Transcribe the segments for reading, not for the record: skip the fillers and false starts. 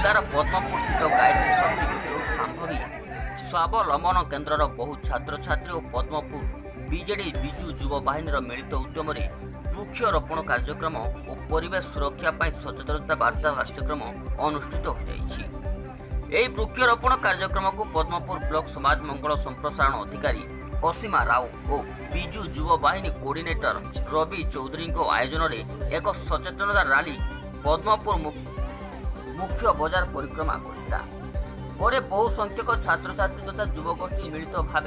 जिलार पद्मपुर स्थित गायत्री शक्तिपीठ सांभवी स्वावलंबन केन्द्रर बहु छात्र छात्री और पद्मपुर बीजेडी विजु युव बाहिनी मिलित उद्यम वृक्षरोपण कार्यक्रम और परिवेश सुरक्षा सचेतनता वार्ता कार्यक्रम अनुष्ठित हो वृक्षरोपण कार्यक्रम को पद्मपुर ब्लॉक समाज मंगल संप्रसारण अधिकारी असीमा राव और विजु युव बाहिनी कोऑर्डिनेटर रवि चौधरी आयोजन में एक सचेतनता रैली पद्मपुर मुख्य बजार परिक्रमा करता बहु संख्यक छात्र छात्री तथा युवगोष्ठी मिलित भाव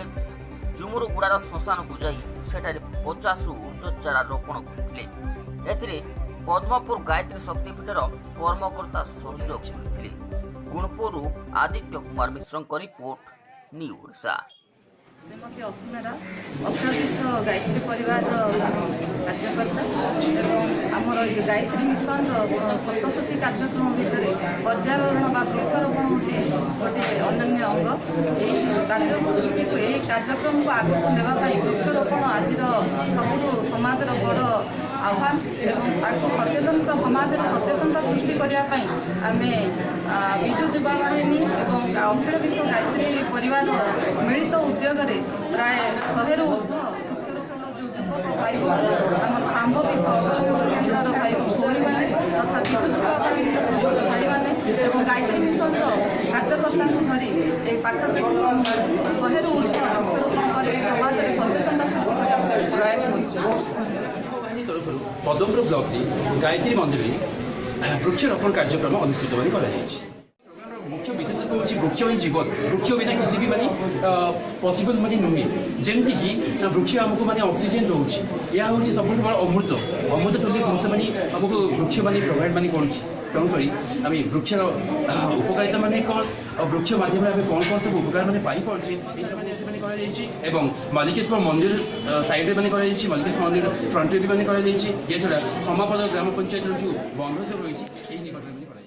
जुमुरुगुड़ार श्मशान को जाई सेठारे 50 ऊर्ध्व चारा रोपण करते पद्मपुर गायत्री शक्तिपीठर कर्मकर्ता सहयोग करते गुणपुर आदित्य कुमार मिश्र रिपोर्ट न्यूज श्रीमती असीमा अप्रदेश गायत्री परिवार कार्यकर्ता एवं आमर गायत्री मिशन सप्तशती कार्यक्रम भितर पर्यावरण व वृक्षरोपण हूँ गोटे अन्य अंग यही कार्यक्रम को आगे नेवाई वृक्षरोपण आज सब समाज बड़ आह्वान एवं सचेतनता समाज सचेतनता सृष्टि करने आम विजु युवा बाहिनी और अखिल विश्व गायत्री परिवार मिलित उद्योग प्राय 100 ରୁ ऊर्ध्व युवक भाई आम सांभवी केन्द्र भाई भौणी मैंने तथा विद्युत युवा भाई मैंने और गायत्री मिशन कार्यकर्ता धरी पाखापाखि 100 ରୁ ऊर्ध्व वृक्षरोपण कर समाज में सचेतनता सृष्टि करने प्रयास कर पद्मपुर ब्लॉक गायत्री मंदिर में वृक्षरोपण कार्यक्रम अनुष्ठित मुख्य विशेषता हूँ वृक्ष ही जीवन वृक्ष बिना किसी भी मानी पॉसिबल मानी नुहे जमती कि वृक्ष आमको माने ऑक्सीजन रोचे यह हूँ सब बड़ा अमृत अमृत प्रति जिनस मानी आमको वृक्ष मानी प्रोवाइड मानी कर तेणुक आम वृक्षर उपकारिता माने कौन और वृक्ष माध्यम कौन कौन सब उपकार मैंने पाई एवं मालिकेश्वर मंदिर साइड में मालिकेश्वर मंदिर फ्रंट भी मैंने ये छड़ा समापद ग्राम पंचायत जो बंध सब रही निकट में